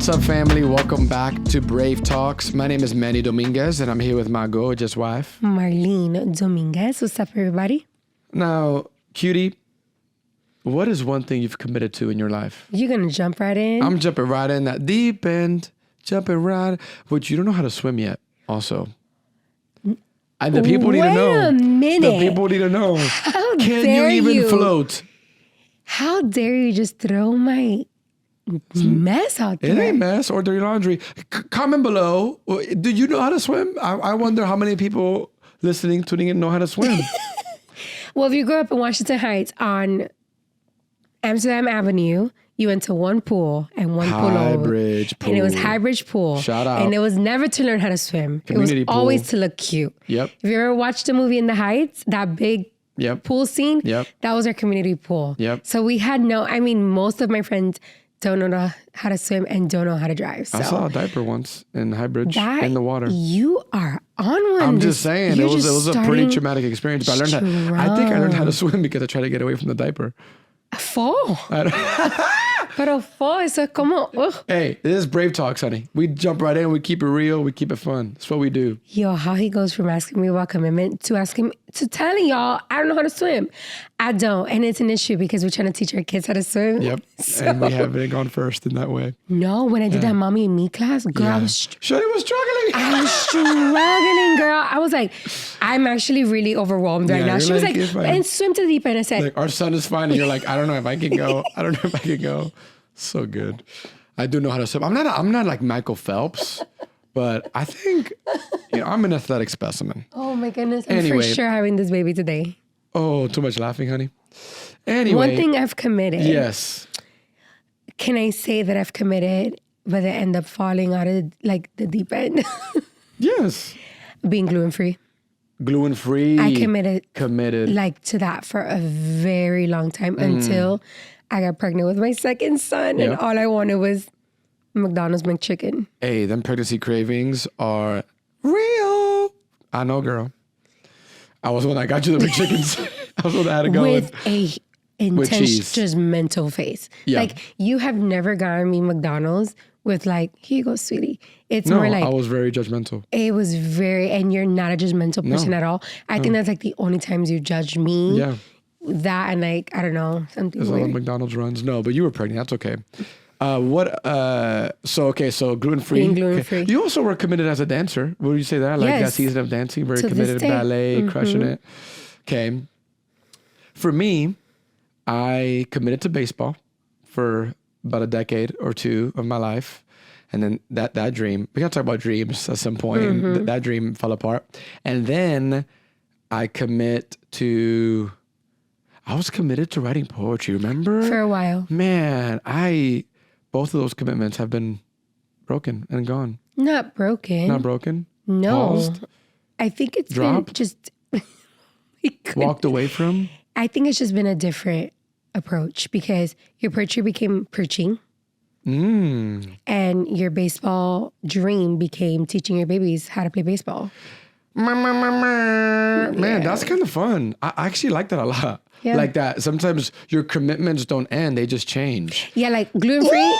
What's up, family? Welcome back to Brave Talks. My name is Manny Dominguez, and I'm here with my gorgeous wife, Marlene Dominguez. What's up, everybody? Now, cutie, what is one thing you've committed to in your life? You're going to jump right in? I'm jumping right in that deep end, jumping right, but you don't know how to swim yet, also. And the people need to know. Wait a minute. The people need to know. How Can dare you even float? How dare you just throw my mess out there? It ain't mess or dirty laundry. Comment below. Do you know how to swim? I wonder how many people listening, tuning in know how to swim. Well, if you grew up in Washington Heights on Amsterdam Avenue, you went to one pool and one pool only. Highbridge pool. And it was Highbridge Pool. Shout out. And it was never to learn how to swim. Community it was pool. always to look cute. Yep. If you ever watched the movie In the Heights, that big pool scene, that was our community pool. Yep. So we had most of my friends don't know how to swim and don't know how to drive. So I saw a diaper once in Highbridge in the water. You are on one. I'm just saying, it was a pretty traumatic experience. But I think I learned how to swim because I tried to get away from the diaper. Fall. Pero fall es como... Hey, this is Brave Talks, honey. We jump right in. We keep it real. We keep it fun. That's what we do. Yo, how he goes from asking me about commitment to telling y'all I don't know how to swim. I don't. And it's an issue because we're trying to teach our kids how to swim. Yep. So, and we haven't gone first in that way. No, when I did that Mommy and Me class, girl, I was... Shorty was struggling. I was struggling, girl. I was like, I'm actually really overwhelmed right now. She was like, and swim to the deep end. I said... Like, our son is fine. And you're like, I don't know if I can go. I don't know if I can go. So good. I do know how to swim. I'm not like Michael Phelps, but I think, I'm an athletic specimen. Oh my goodness. I'm for sure having this baby today. Oh, too much laughing, honey. Anyway. One thing I've committed. Yes. Can I say that I've committed, but I end up falling out of like the deep end? Yes. Being gluten-free. Gluten-free. I committed like to that for a very long time until I got pregnant with my second son, and all I wanted was McDonald's McChicken. Hey, them pregnancy cravings are real. I know, girl. I was when I got you the McChickens. I was when I had to go with a intense, just mental face. Yeah. Like, you have never gotten me McDonald's with like, here you go, sweetie. It's more like, I was very judgmental. It was and you're not a judgmental person at all. I think that's like the only times you judged me. Yeah. That and like, I don't know, something There's weird. all the McDonald's runs. No, but you were pregnant. That's okay. So gluten-free. Being gluten-free. Okay. You also were committed as a dancer. Would you say that? Like that season of dancing, very committed to ballet, crushing it. Okay. For me, I committed to baseball for about a decade or two of my life. And then that dream, we got to talk about dreams at some point. And that dream fell apart. And then I was committed to writing poetry, remember? For a while. Man, both of those commitments have been broken and gone. Not broken. Not broken? No. Paused? I think it's Dropped? been just... Walked away from? I think it's just been a different approach because your poetry became preaching. And your baseball dream became teaching your babies how to play baseball. Man, that's kind of fun. I actually like that a lot. Yeah. Like that. Sometimes your commitments don't end, they just change. Yeah, like gluten-free,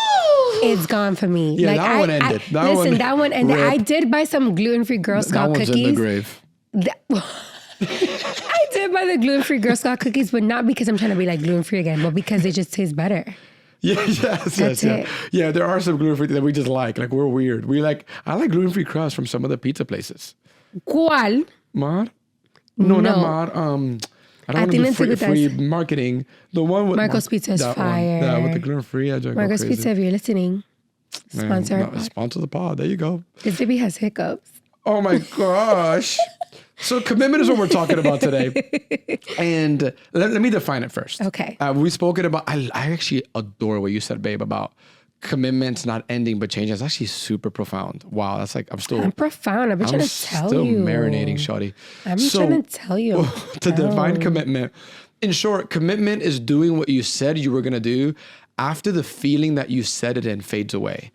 it's gone for me. Yeah, like, that one ended. That one ended. I did buy some gluten-free Girl Scout cookies. That one's in the grave. I did buy the gluten-free Girl Scout cookies, but not because I'm trying to be like gluten-free again, but because they just taste better. Yeah, there are some gluten-free that we just like. Like, we're weird. I like gluten-free crust from some of the pizza places. ¿Cuál? Mar? No, not Mar. I don't want to do free marketing. The one with Marco's Pizza is fire. Yeah, with the gluten-free. Marco's Pizza, if you're listening, sponsor. Sponsor the pod. There you go. This baby has hiccups. Oh my gosh. So commitment is what we're talking about today. And let me define it first. Okay. We've spoken about, I actually adore what you said, babe, about commitments not ending but changing. It's actually super profound. Wow, that's like, I'm profound. I've been trying to tell you. I'm still marinating, shawty. I'm trying to tell you. To define commitment. In short, commitment is doing what you said you were going to do after the feeling that you said it in fades away.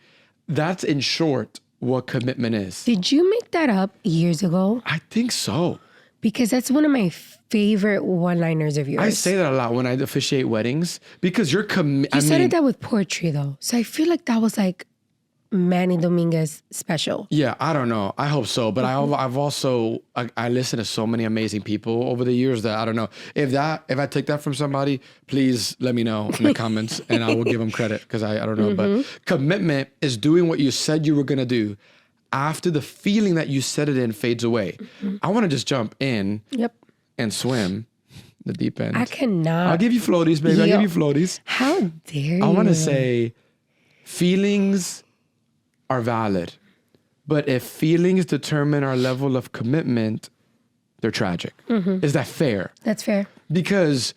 That's, in short, what commitment is. Did you make that up years ago? I think so. Because that's one of my favorite one-liners of yours. I say that a lot when I officiate weddings because you're You started that with poetry though. So I feel like that was like Manny Dominguez special. Yeah, I don't know. I hope so. But I've also, I listen to so many amazing people over the years that I don't know. If I take that from somebody, please let me know in the comments and I will give them credit because I don't know. But commitment is doing what you said you were going to do after the feeling that you set it in fades away. I want to just jump in and swim the deep end. I cannot. I'll give you floaties, baby. I'll give you floaties. How dare you? I want to say feelings are valid, but if feelings determine our level of commitment, they're tragic. Is that fair? That's fair. Because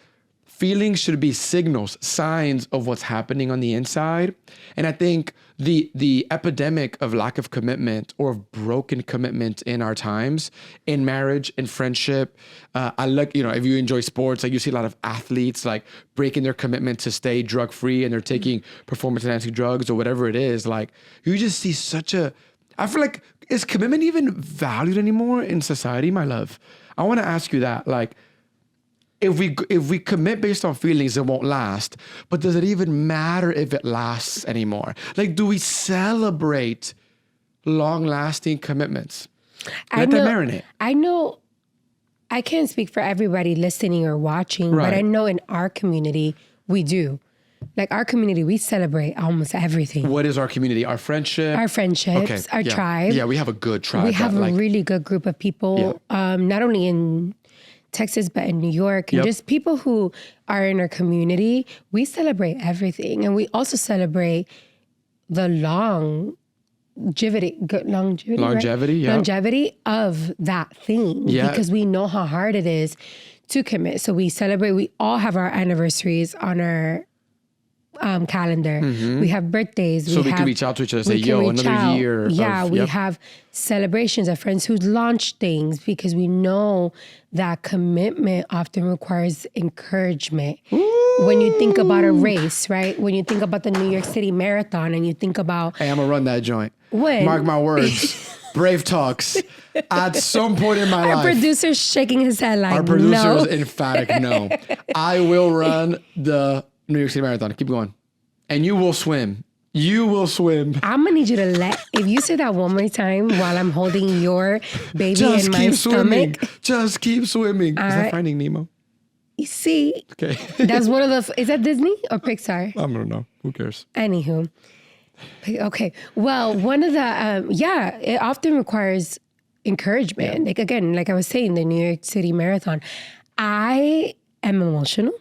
feelings should be signals, signs of what's happening on the inside. And I think the epidemic of lack of commitment or of broken commitment in our times, in marriage, in friendship, I look, if you enjoy sports, like you see a lot of athletes like breaking their commitment to stay drug free and they're taking performance enhancing drugs or whatever it is. Like you just see I feel like, is commitment even valued anymore in society, my love? I want to ask you that. Like, if we commit based on feelings, it won't last. But does it even matter if it lasts anymore? Like, do we celebrate long-lasting commitments? Let that marinate. I know. I can't speak for everybody listening or watching, but I know in our community we do. Like our community, we celebrate almost everything. What is our community? Our friendship? Our friendships, our tribe. Yeah, we have a good tribe. We have a really good group of people, not only in Texas, but in New York, and just people who are in our community. We celebrate everything. And we also celebrate the longevity of that thing. Yeah. Because we know how hard it is to commit. So we celebrate. We all have our anniversaries on our calendar. We have birthdays. So we can reach out to each other and say, yo, another year. Yeah, we have celebrations of friends who launch things because we know that commitment often requires encouragement. Ooh. When you think about a race, right? When you think about the New York City Marathon and you think about... Hey, I'm going to run that joint. When? Mark my words. Brave talks. At some point in my life. Our producer's shaking his head like, our producer is emphatic, no. I will run the New York City Marathon. Keep going. And you will swim. You will swim. I'm going to need you to if you say that one more time while I'm holding your baby in my stomach. Just keep swimming. Is that Finding Nemo? You see. Okay. That's one of the, is that Disney or Pixar? I don't know. Who cares? Anywho. Okay. Well, one of the, it often requires encouragement. Yeah. Like, again, like I was saying, the New York City Marathon. I am emotional.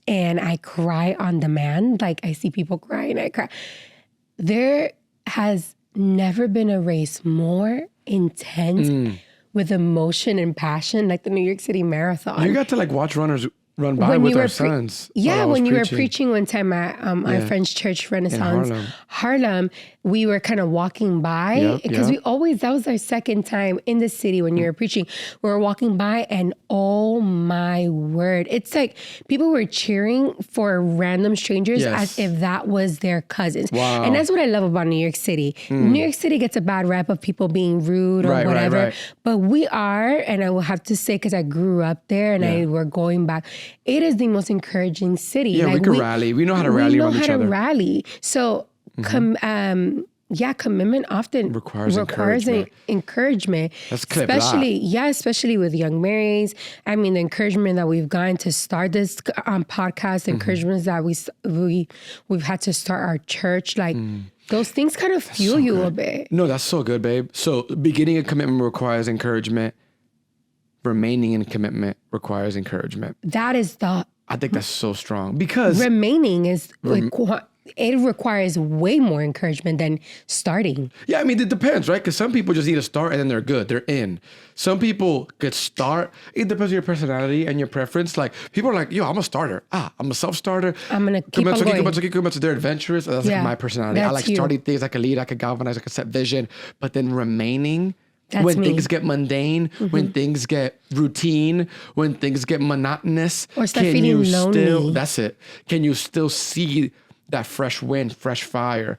And I cry on demand. Like I see people cry and I cry. There has never been a race more intense with emotion and passion like the New York City Marathon. You got to like watch runners run by with our sons. Yeah, when you were preaching one time at our friend's church, Renaissance, Harlem, we were kind of walking by because we always, that was our second time in the city when you were preaching. We were walking by and oh my word, it's like people were cheering for random strangers as if that was their cousins. Wow. And that's what I love about New York City. New York City gets a bad rep of people being rude or whatever, but we are, and I will have to say, because I grew up there and I were going back, it is the most encouraging city. Yeah, like we can rally. We know how to rally around each other. We know how to rally. So, commitment often requires encouragement. That's clip especially with young marrieds. I mean, the encouragement that we've gotten to start this podcast, encouragements that we've had to start our church, like those things kind of fuel you a bit. No, that's so good, babe. So beginning a commitment requires encouragement. Remaining in commitment requires encouragement. I think that's so strong because remaining is it requires way more encouragement than starting. Yeah, I mean, it depends, right? Because some people just need to start and then they're good. They're in. Some people could start. It depends on your personality and your preference. Like, people are like, yo, I'm a starter. I'm a self-starter. I'm going to keep on going. They're adventurous. That's like my personality. I like starting things. I can lead. I can galvanize. I can set vision. But then remaining... things get mundane, when things get routine, when things get monotonous, or start feeling lonely. That's it. Can you still see that fresh wind, fresh fire?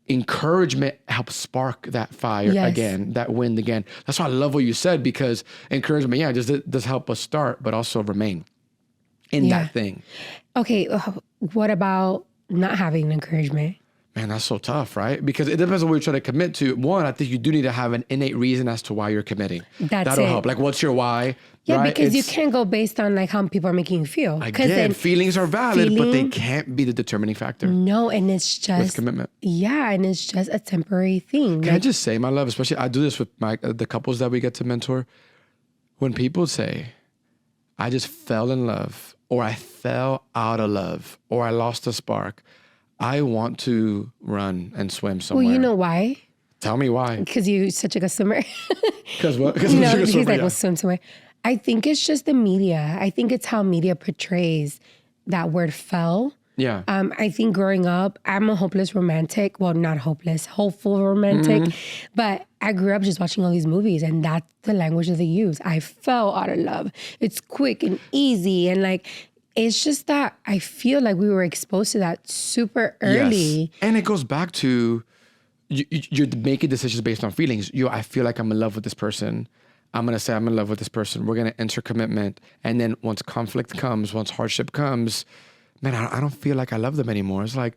Encouragement helps spark that fire again, that wind again. That's why I love what you said, because encouragement, just does help us start, but also remain in that thing. Okay, what about not having encouragement? Man, that's so tough, right? Because it depends on what you're trying to commit to. One, I think you do need to have an innate reason as to why you're committing. That'll help. Like, what's your why? Yeah, right? because you can't go based on like how people are making you feel. Again, feelings are valid, but they can't be the determining factor. No, and it's just with commitment. Yeah, and it's just a temporary thing. Can I just say, my love, especially I do this with the couples that we get to mentor. When people say, "I just fell in love," or "I fell out of love," or "I lost a spark," I want to run and swim somewhere. Well, you know why? Tell me why. Because you're such a good swimmer. Because what? Because he's like, we'll swim somewhere. I think it's just the media. I think it's how media portrays that word fell. Yeah. I think growing up, I'm a hopeless romantic. Well, not hopeless, hopeful romantic. But I grew up just watching all these movies, and that's the language that they use. I fell out of love. It's quick and easy. And like, it's just that I feel like we were exposed to that super early. Yes. And it goes back to you're making decisions based on feelings. I feel like I'm in love with this person. I'm going to say I'm in love with this person. We're going to enter commitment. And then once conflict comes, once hardship comes, man, I don't feel like I love them anymore. It's like,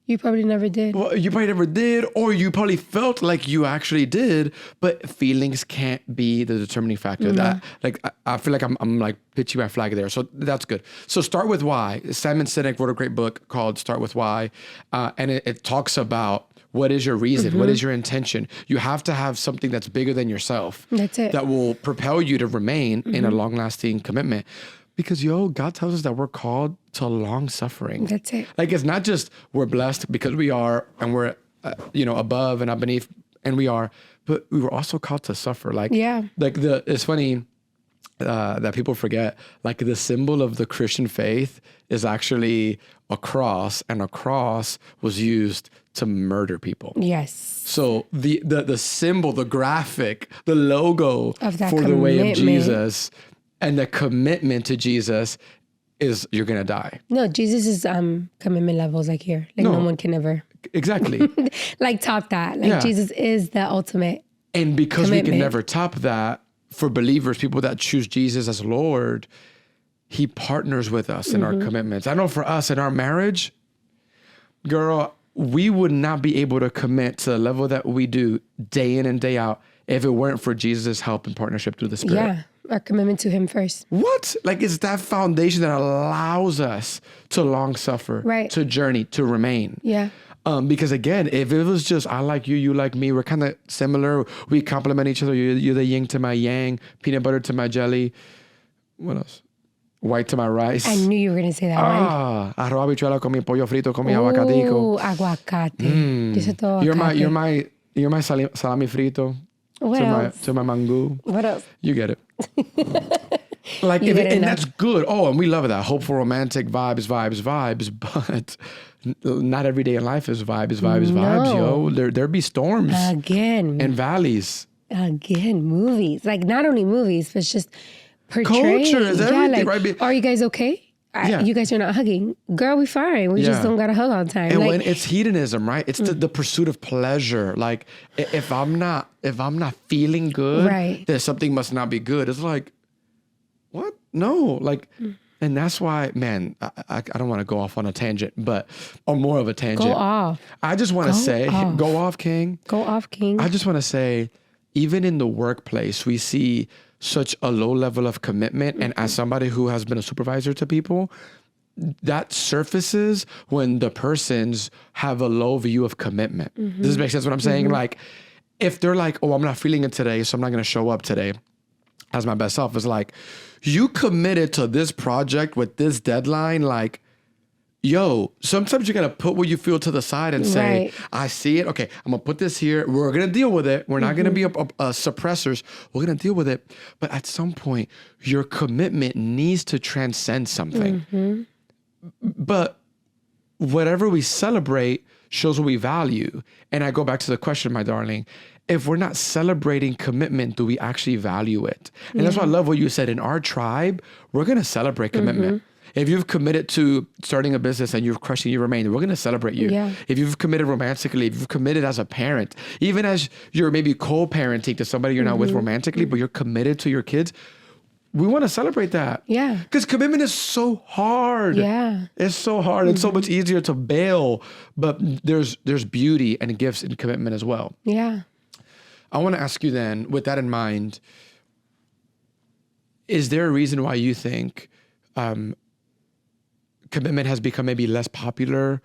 you probably never did. Well, you probably never did, or you probably felt like you actually did, but feelings can't be the determining factor. That, like, I feel like I'm like pitching my flag there. So that's good. So start with why. Simon Sinek wrote a great book called Start With Why. And it talks about what is your reason? What is your intention? You have to have something that's bigger than yourself. That's it. That will propel you to remain in a long-lasting commitment. Because, God tells us that we're called to long suffering. That's it. Like, it's not just we're blessed because we are, and we're, above and not beneath, and we are, but we were also called to suffer. Like, it's funny that people forget, like, the symbol of the Christian faith is actually a cross, and a cross was used to murder people. Yes. So the symbol, the graphic, the logo of that for commitment. The way of Jesus and the commitment to Jesus is you're going to die. No, Jesus' commitment levels like here. Like no one can ever. Exactly. Like top that. Like Jesus is the ultimate. And because commitment. We can never top that, for believers, people that choose Jesus as Lord, he partners with us in our commitments. I know for us in our marriage, girl, we would not be able to commit to the level that we do day in and day out if it weren't for Jesus' help and partnership through the Spirit. Yeah, our commitment to him first. What? Like, it's that foundation that allows us to long suffer, right, to journey, to remain. Yeah. Because again, if it was just I like you, you like me, we're kind of similar. We complement each other. You're the yin to my yang, peanut butter to my jelly. What else? White to my rice. I knew you were going to say that one. Arroz habichuela con mi pollo frito con mi aguacatico. Oh, aguacate. You're my salami frito. What else? To my mango. What else? You get it. Like, and that's good. Oh, and we love that. Hopeful, romantic vibes, but not every day in life is vibes, yo. There be storms. Again. And valleys. Again, movies. Like, not only movies, but it's just portraying. Culture is everything, like, right? Are you guys okay? You guys are not hugging. Girl, we fine. We just don't got to hug all the time. And when it's hedonism, right? It's the pursuit of pleasure. Like, if I'm not feeling good, right, then something must not be good. It's like, what? No. Like, and that's why, man, I don't want to go off on a tangent, or more of a tangent. Go off. I just want to say, go off, King. Go off, King. I just want to say, even in the workplace, we see such a low level of commitment. And as somebody who has been a supervisor to people, that surfaces when the persons have a low view of commitment. Does this make sense what I'm saying? Like, if they're like, oh, I'm not feeling it today, so I'm not going to show up today as my best self. It's like, you committed to this project with this deadline, like, yo, sometimes you got to put what you feel to the side and say, right, I see it. Okay, I'm going to put this here. We're going to deal with it. We're not going to be suppressors. We're going to deal with it. But at some point, your commitment needs to transcend something. But whatever we celebrate shows what we value. And I go back to the question, my darling. If we're not celebrating commitment, do we actually value it? And that's why I love what you said. In our tribe, we're going to celebrate commitment. If you've committed to starting a business and you're crushing your remain, we're going to celebrate you. Yeah. If you've committed romantically, if you've committed as a parent, even as you're maybe co-parenting to somebody you're not with romantically, but you're committed to your kids, we want to celebrate that. Yeah. Because commitment is so hard. Yeah. It's so hard. It's so much easier to bail, but there's beauty and gifts in commitment as well. Yeah. I want to ask you then, with that in mind, is there a reason why you think commitment has become maybe less popular,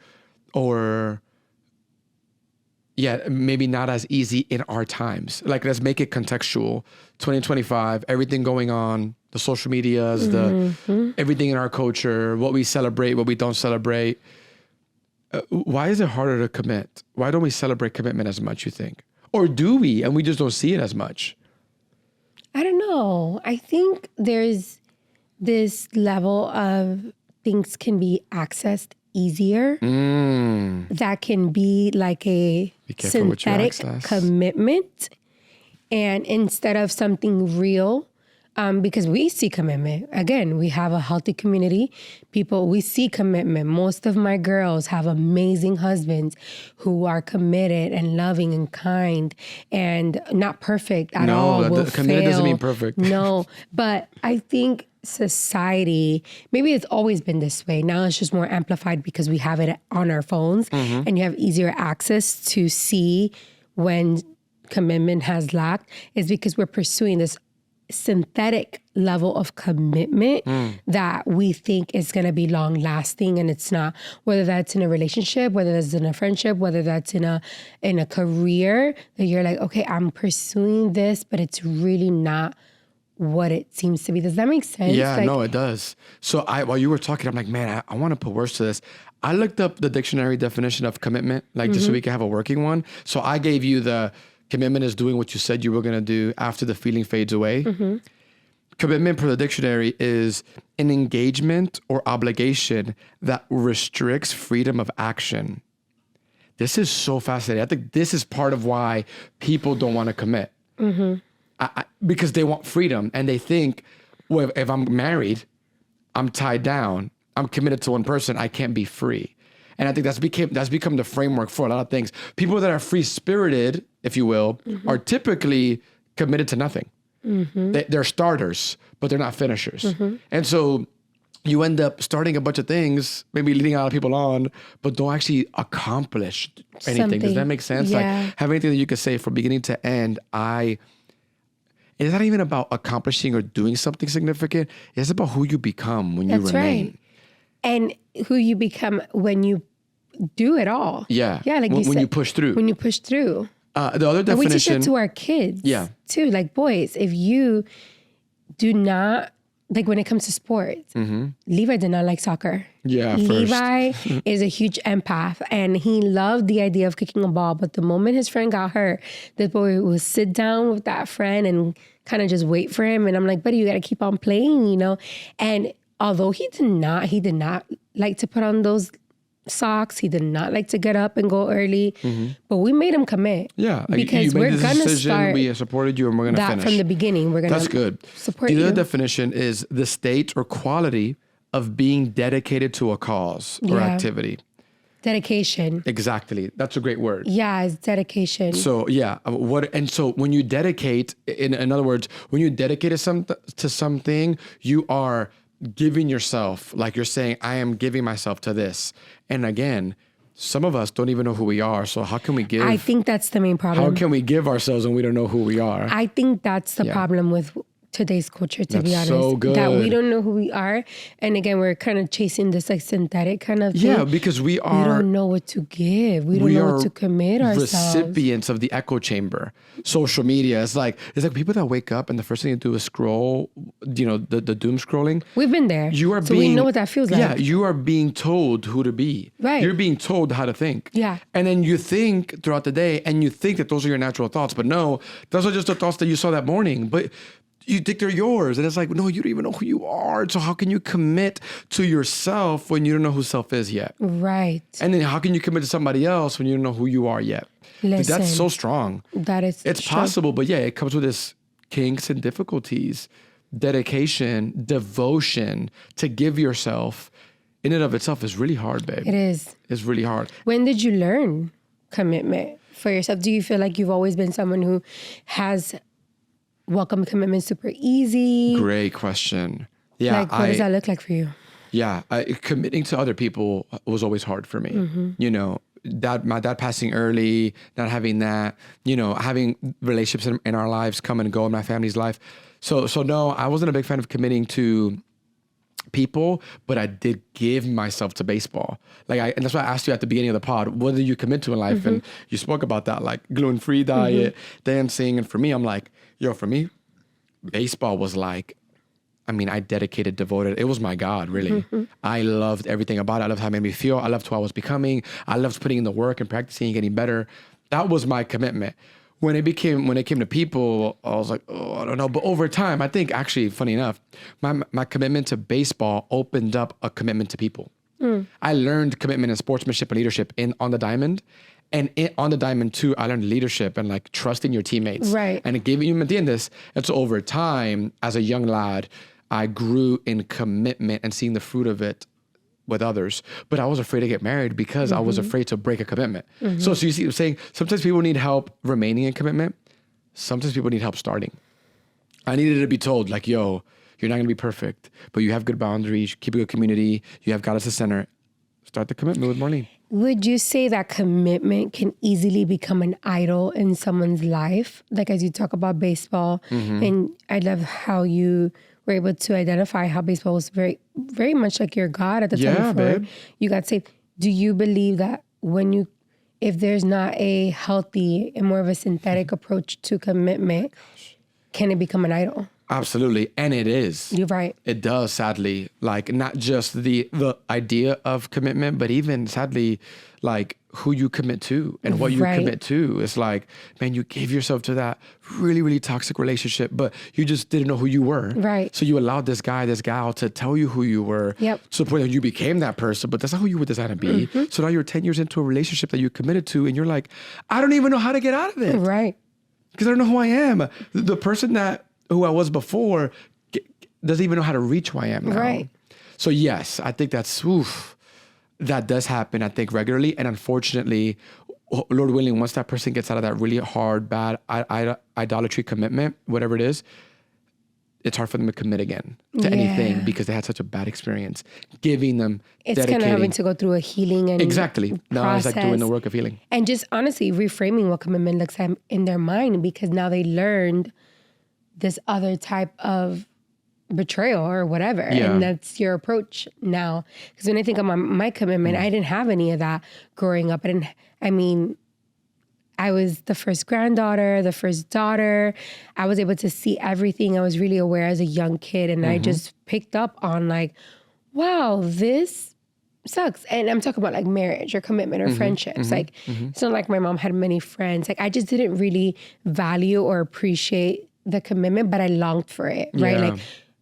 or maybe not as easy in our times? Like, let's make it contextual. 2025, everything going on, the social medias, everything in our culture, what we celebrate, what we don't celebrate. Why is it harder to commit? Why don't we celebrate commitment as much, you think? Or do we, and we just don't see it as much? I don't know. I think there's this level of things can be accessed easier. That can be like a synthetic commitment. And instead of something real, because we see commitment. Again, we have a healthy community. We see commitment. Most of my girls have amazing husbands who are committed and loving and kind and not perfect at all. No, committed doesn't mean perfect. No, but I think society, maybe it's always been this way. Now it's just more amplified because we have it on our phones and you have easier access to see when commitment has lacked, is because we're pursuing this synthetic level of commitment that we think is going to be long lasting, and it's not. Whether that's in a relationship, whether that's in a friendship, whether that's in a career, that you're like, okay, I'm pursuing this, but it's really not what it seems to be. Does that make sense? Yeah, no, it does. So while you were talking, I'm like, man, I want to put words to this. I looked up the dictionary definition of commitment, like just so we can have a working one. So I gave you the commitment is doing what you said you were going to do after the feeling fades away. Commitment, per the dictionary, is an engagement or obligation that restricts freedom of action. This is so fascinating. I think this is part of why people don't want to commit. Because they want freedom, and they think, well, if I'm married, I'm tied down, I'm committed to one person, I can't be free. And I think that's become the framework for a lot of things. People that are free-spirited, if you will, are typically committed to nothing. They're starters, but they're not finishers. And so you end up starting a bunch of things, maybe leading a lot of people on, but don't actually accomplish anything. Does that make sense? Yeah. Like, have anything that you could say from beginning to end, it's not even about accomplishing or doing something significant. It's about who you become when you remain. Right. And who you become when you do it all. Yeah. Yeah, like when you push through. When you push through. The other definition. And we teach it to our kids. Yeah. Too. Like, boys, if you do not, like when it comes to sports, Levi did not like soccer. Yeah, Levi is a huge empath, and he loved the idea of kicking a ball. But the moment his friend got hurt, the boy would sit down with that friend and kind of just wait for him. And I'm like, buddy, you got to keep on playing, you know? And although he did not like to put on those socks. He did not like to get up and go early, but we made him commit. Yeah, because we're gonna start. We supported you, and we're gonna finish from the beginning. We're gonna. That's good. Support the you. other definition is the state or quality of being dedicated to a cause or activity. Dedication. Exactly. That's a great word. Yeah, it's dedication. So so when you dedicate, in other words, when you dedicate to something, you are giving yourself, like you're saying, I am giving myself to this. And again, some of us don't even know who we are. So how can we give? I think that's the main problem. How can we give ourselves when we don't know who we are? I think that's the problem with today's culture, to be honest. So good. That we don't know who we are. And again, we're kind of chasing this like synthetic kind of thing. Yeah, because we don't know what to give. We don't know what to commit ourselves. Recipients of the echo chamber. Social media. It's like people that wake up and the first thing they do is scroll, the doom scrolling. We've been there. We know what that feels like. Yeah, you are being told who to be. Right. You're being told how to think. Yeah. And then you think throughout the day, and you think that those are your natural thoughts. But no, those are just the thoughts that you saw that morning. But you think they're yours. And it's like, no, you don't even know who you are. So how can you commit to yourself when you don't know who self is yet? Right. And then how can you commit to somebody else when you don't know who you are yet? Listen, that's so strong. It's true. possible, but yeah, it comes with its kinks and difficulties. Dedication, devotion to give yourself in and of itself is really hard, babe. It is. It's really hard. When did you learn commitment for yourself? Do you feel like you've always been someone who has welcome commitment super easy? Great question. Yeah. Like, what does that look like for you? Yeah. Committing to other people was always hard for me. You know, my dad passing early, not having that, you know, having relationships in our lives come and go in my family's life. So no, I wasn't a big fan of committing to people, but I did give myself to baseball. And that's why I asked you at the beginning of the pod, what did you commit to in life? And you spoke about that, like gluten-free diet, dancing. And for me, I'm like, for me, baseball was like, I dedicated, devoted. It was my God, really. I loved everything about it. I loved how it made me feel. I loved who I was becoming. I loved putting in the work and practicing and getting better. That was my commitment. When it came to people, I was like, I don't know. But over time, I think actually, funny enough, my commitment to baseball opened up a commitment to people. I learned commitment and sportsmanship and leadership on the diamond. And on the diamond too, I learned leadership and like trusting your teammates. Right. And it gave me this. And so over time, as a young lad, I grew in commitment and seeing the fruit of it with others, but I was afraid to get married because I was afraid to break a commitment. So you see what I'm saying? Sometimes people need help remaining in commitment. Sometimes people need help starting. I needed to be told like, you're not going to be perfect, but you have good boundaries, keep a good community, you have God as the center. Start the commitment with Marlene. Would you say that commitment can easily become an idol in someone's life? Like as you talk about baseball, and I love how you were able to identify how baseball was very, very much like your God at the time before you got saved. Do you believe that if there's not a healthy and more of a synthetic approach to commitment, can it become an idol? Absolutely. And it is. You're right. It does, sadly. Like not just the idea of commitment, but even sadly, like who you commit to and what you commit to. It's like, man, you gave yourself to that really, really toxic relationship, but you just didn't know who you were. Right. So you allowed this gal to tell you who you were. Yep. To the point that you became that person, but that's not who you were designed to be. So now you're 10 years into a relationship that you committed to and you're like, I don't even know how to get out of it. Right. Because I don't know who I am. The person who I was before doesn't even know how to reach who I am now. Right. So yes, I think that does happen, I think, regularly. And unfortunately, Lord willing, once that person gets out of that really hard, bad idolatry commitment, whatever it is, it's hard for them to commit again to anything because they had such a bad experience. Giving them, it's kind of having to go through a healing and exactly. Now it's like doing the work of healing. And just honestly reframing what commitment looks like in their mind, because now they learned this other type of betrayal or whatever. Yeah. And that's your approach now. Because when I think of my commitment, I didn't have any of that growing up. I was the first granddaughter, the first daughter. I was able to see everything. I was really aware as a young kid. And I just picked up on like, wow, this sucks. And I'm talking about like marriage or commitment or friendships. Like, it's not like my mom had many friends. Like, I just didn't really value or appreciate the commitment, but I longed for it, right? Like,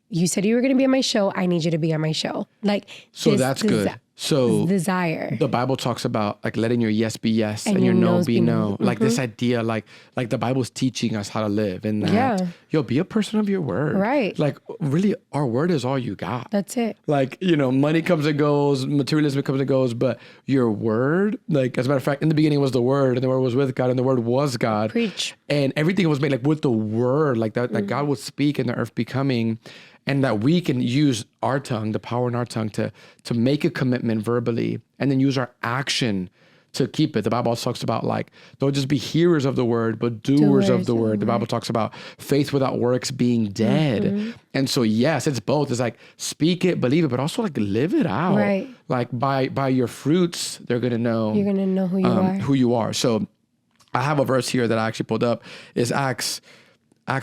you said you were going to be on my show. I need you to be on my show. Like, so that's good. So desire. The Bible talks about like letting your yes be yes and your no be no. Like this idea, like the Bible's teaching us how to live, and that be a person of your word. Right. Like really, our word is all you got. That's it. Like, money comes and goes, materialism comes and goes, but your word, like as a matter of fact, in the beginning was the word, and the word was with God, and the word was God. Preach. And everything was made like with the word, like that, that God would speak and the earth becoming. And that we can use our tongue, the power in our tongue, to make a commitment verbally, and then use our action to keep it. The Bible also talks about like, don't just be hearers of the word, but doers of the word. The Bible talks about faith without works being dead. And so yes, it's both. It's like speak it, believe it, but also like live it out. Right. Like by your fruits, they're gonna know. You're gonna know who you are. So I have a verse here that I actually pulled up. Is Acts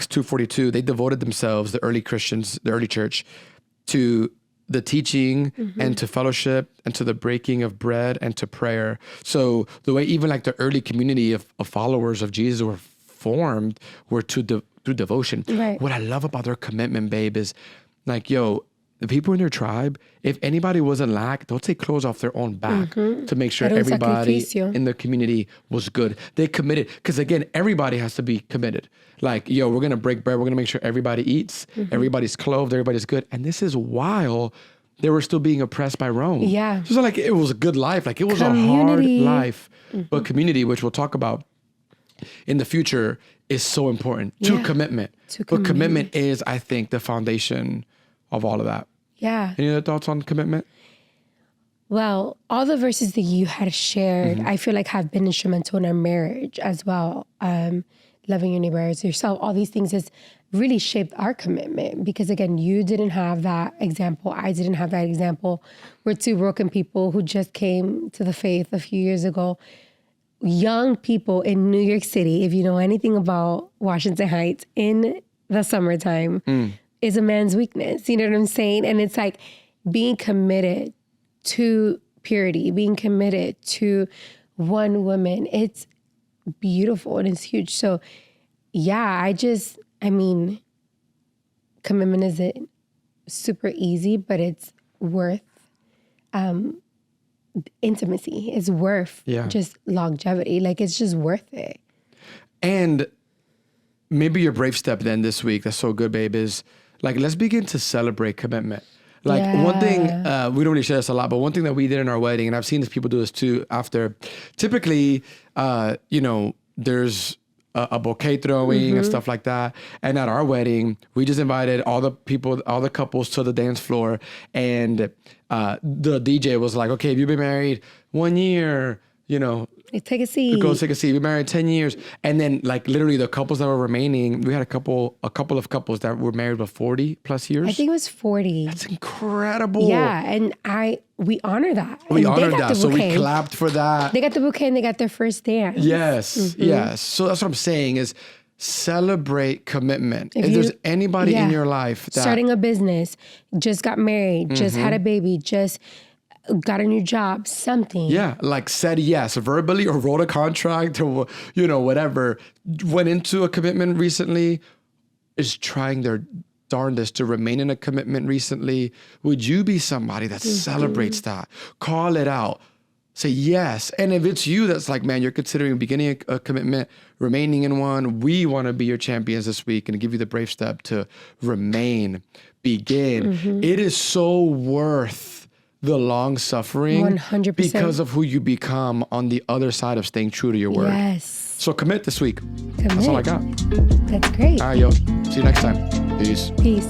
2:42, they devoted themselves, the early Christians, the early church, to the teaching and to fellowship and to the breaking of bread and to prayer. So the way even like the early community of followers of Jesus were formed were through devotion. Right. What I love about their commitment, babe, is like, the people in their tribe, if anybody was in lack, they'll take clothes off their own back to make sure everybody in the community was good. They committed, because again, everybody has to be committed. Like, we're going to break bread. We're going to make sure everybody eats, everybody's clothed, everybody's good. And this is while they were still being oppressed by Rome. Yeah. So it's not like it was a good life. Like it was a hard life, but community, which we'll talk about. in the future is so important to commitment. But commitment is, I think, the foundation of all of that. Yeah. Any other thoughts on commitment? Well, all the verses that you had shared, I feel like have been instrumental in our marriage as well. Loving your neighbor as yourself, all these things has really shaped our commitment because, again, you didn't have that example. I didn't have that example. We're two broken people who just came to the faith a few years ago. Young people in New York City, if you know anything about Washington Heights in the summertime, is a man's weakness. You know what I'm saying? And it's like being committed to purity, being committed to one woman. It's beautiful and it's huge. So yeah, commitment isn't super easy, but it's worth intimacy. It's worth just longevity. Like it's just worth it. And maybe your brave step then this week, that's so good, babe, is like, let's begin to celebrate commitment. Like one thing, we don't really share this a lot, but one thing that we did in our wedding, and I've seen this people do this too after, typically, there's a bouquet throwing and stuff like that. And at our wedding, we just invited all the couples to the dance floor. And the DJ was like, okay, if you've been married 1 year, take a seat. Go take a seat. We married 10 years. And then like literally the couples that were remaining, we had a couple of couples that were married for 40 plus years. I think it was 40. That's incredible. Yeah. And we honor that. We honored that. So we clapped for that. They got the bouquet and they got their first dance. Yes. Yes. So that's what I'm saying is celebrate commitment. If there's anybody in your life that starting a business, just got married, just had a baby, just got a new job, something. Yeah, like said yes verbally or wrote a contract or, whatever, went into a commitment recently, is trying their darndest to remain in a commitment recently. Would you be somebody that celebrates that? Call it out. Say yes. And if it's you that's like, man, you're considering beginning a commitment, remaining in one, we want to be your champions this week and give you the brave step to begin. It is so worth the long suffering 100%. Because of who you become on the other side of staying true to your word. Yes. So commit this week. That's all I got. That's great. All right, yo. See you next time. Peace. Peace.